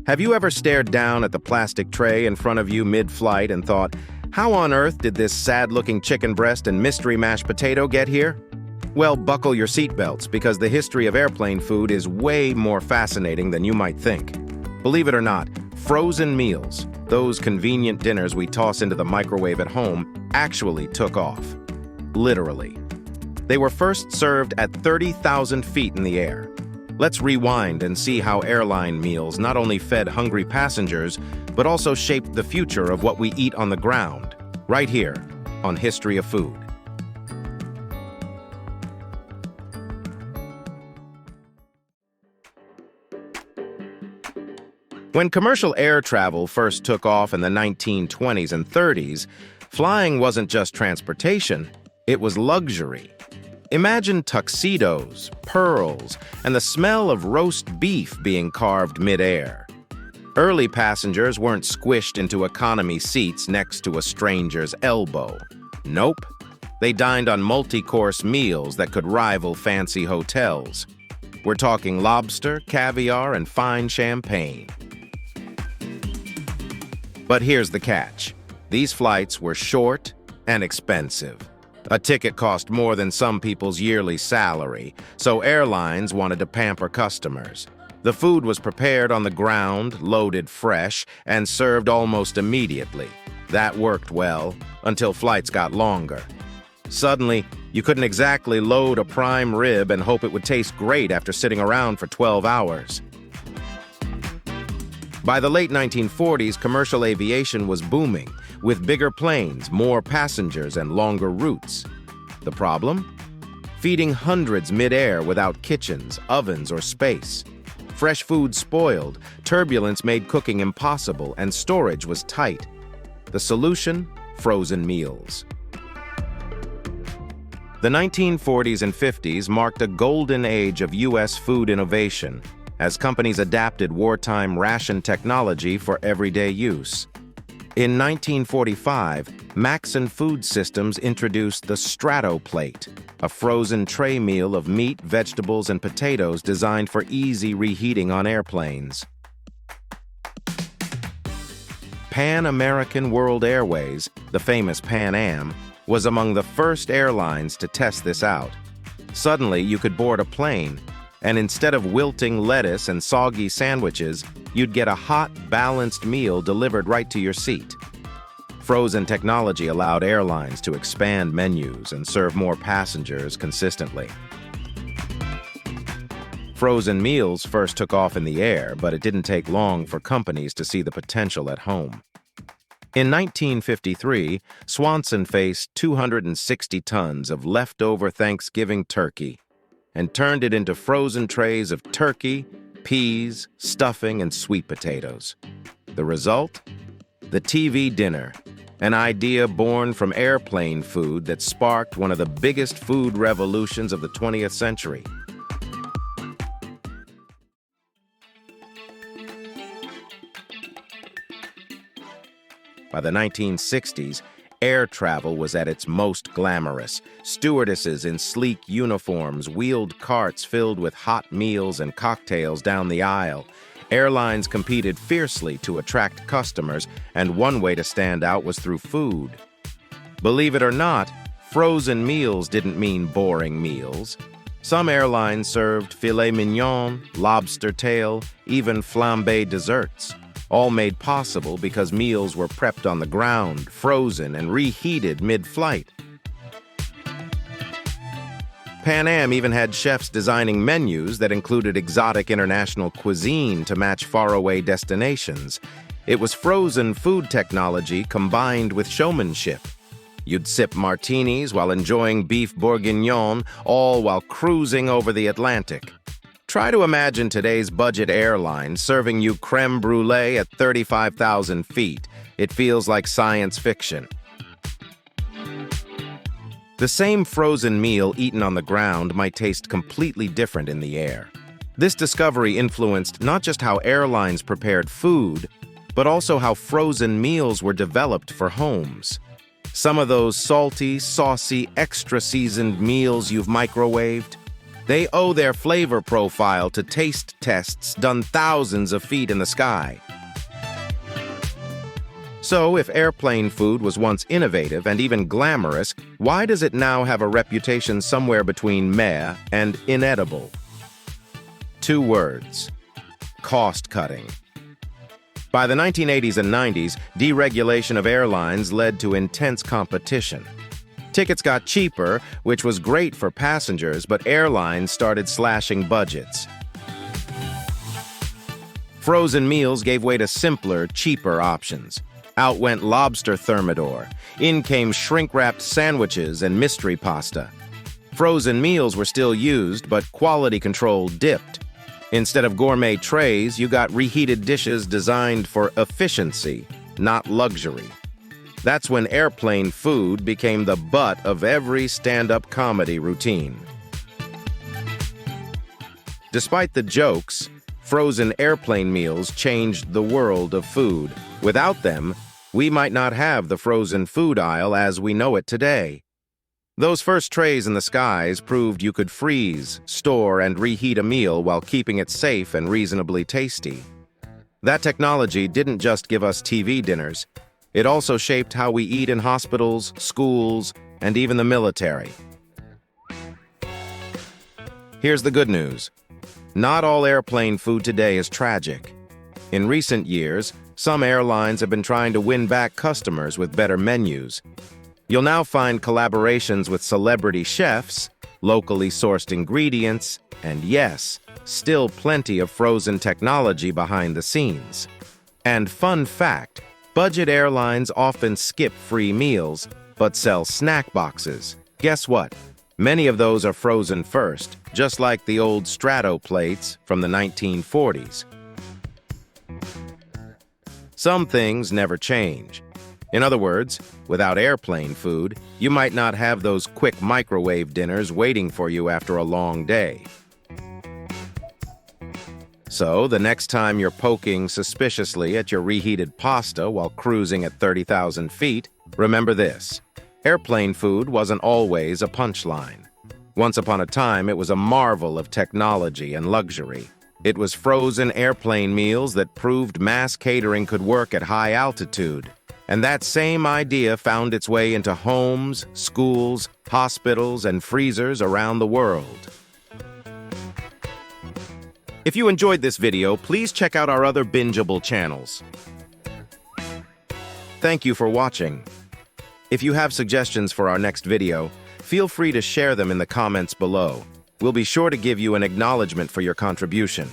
Have you ever stared down at the plastic tray in front of you mid-flight and thought, how on earth did this sad-looking chicken breast and mystery mashed potato get here? Well, buckle your seatbelts, because the history of airplane food is way more fascinating than you might think. Believe it or not, frozen meals, those convenient dinners we toss into the microwave at home, actually took off. Literally. They were first served at 30,000 feet in the air. Let's rewind and see how airline meals not only fed hungry passengers, but also shaped the future of what we eat on the ground, right here on History of Food. When commercial air travel first took off in the 1920s and 30s, flying wasn't just transportation, it was luxury. Imagine tuxedos, pearls, and the smell of roast beef being carved mid-air. Early passengers weren't squished into economy seats next to a stranger's elbow. Nope. They dined on multi-course meals that could rival fancy hotels. We're talking lobster, caviar, and fine champagne. But here's the catch. These flights were short and expensive. A ticket cost more than some people's yearly salary, so airlines wanted to pamper customers. The food was prepared on the ground, loaded fresh, and served almost immediately. That worked well, until flights got longer. Suddenly, you couldn't exactly load a prime rib and hope it would taste great after sitting around for 12 hours. By the late 1940s, commercial aviation was booming, with bigger planes, more passengers, and longer routes. The problem? Feeding hundreds mid-air without kitchens, ovens, or space. Fresh food spoiled, turbulence made cooking impossible, and storage was tight. The solution? Frozen meals. The 1940s and 50s marked a golden age of U.S. food innovation, as companies adapted wartime ration technology for everyday use. In 1945, Maxon Food Systems introduced the Strato Plate, a frozen tray meal of meat, vegetables, and potatoes designed for easy reheating on airplanes. Pan American World Airways, the famous Pan Am, was among the first airlines to test this out. Suddenly, you could board a plane, and instead of wilting lettuce and soggy sandwiches, you'd get a hot, balanced meal delivered right to your seat. Frozen technology allowed airlines to expand menus and serve more passengers consistently. Frozen meals first took off in the air, but it didn't take long for companies to see the potential at home. In 1953, Swanson faced 260 tons of leftover Thanksgiving turkey and turned it into frozen trays of turkey, peas, stuffing, and sweet potatoes. The result? The TV dinner, an idea born from airplane food that sparked one of the biggest food revolutions of the 20th century. By the 1960s, air travel was at its most glamorous. Stewardesses in sleek uniforms wheeled carts filled with hot meals and cocktails down the aisle. Airlines competed fiercely to attract customers, and one way to stand out was through food. Believe it or not, frozen meals didn't mean boring meals. Some airlines served filet mignon, lobster tail, even flambé desserts. All made possible because meals were prepped on the ground, frozen, and reheated mid-flight. Pan Am even had chefs designing menus that included exotic international cuisine to match faraway destinations. It was frozen food technology combined with showmanship. You'd sip martinis while enjoying beef bourguignon, all while cruising over the Atlantic. Try to imagine today's budget airline serving you creme brulee at 35,000 feet. It feels like science fiction. The same frozen meal eaten on the ground might taste completely different in the air. This discovery influenced not just how airlines prepared food, but also how frozen meals were developed for homes. Some of those salty, saucy, extra-seasoned meals you've microwaved? They owe their flavor profile to taste tests done thousands of feet in the sky. So, if airplane food was once innovative and even glamorous, why does it now have a reputation somewhere between meh and inedible? 2 words: cost-cutting. By the 1980s and 90s, deregulation of airlines led to intense competition. Tickets got cheaper, which was great for passengers, but airlines started slashing budgets. Frozen meals gave way to simpler, cheaper options. Out went lobster thermidor. In came shrink-wrapped sandwiches and mystery pasta. Frozen meals were still used, but quality control dipped. Instead of gourmet trays, you got reheated dishes designed for efficiency, not luxury. That's when airplane food became the butt of every stand-up comedy routine. Despite the jokes, frozen airplane meals changed the world of food. Without them, we might not have the frozen food aisle as we know it today. Those first trays in the skies proved you could freeze, store, and reheat a meal while keeping it safe and reasonably tasty. That technology didn't just give us TV dinners. It also shaped how we eat in hospitals, schools, and even the military. Here's the good news. Not all airplane food today is tragic. In recent years, some airlines have been trying to win back customers with better menus. You'll now find collaborations with celebrity chefs, locally sourced ingredients, and yes, still plenty of frozen technology behind the scenes. And fun fact, budget airlines often skip free meals, but sell snack boxes. Guess what? Many of those are frozen first, just like the old Strato plates from the 1940s. Some things never change. In other words, without airplane food, you might not have those quick microwave dinners waiting for you after a long day. So, the next time you're poking suspiciously at your reheated pasta while cruising at 30,000 feet, remember this: airplane food wasn't always a punchline. Once upon a time, it was a marvel of technology and luxury. It was frozen airplane meals that proved mass catering could work at high altitude. And that same idea found its way into homes, schools, hospitals, and freezers around the world. If you enjoyed this video, please check out our other bingeable channels. Thank you for watching. If you have suggestions for our next video, feel free to share them in the comments below. We'll be sure to give you an acknowledgement for your contribution.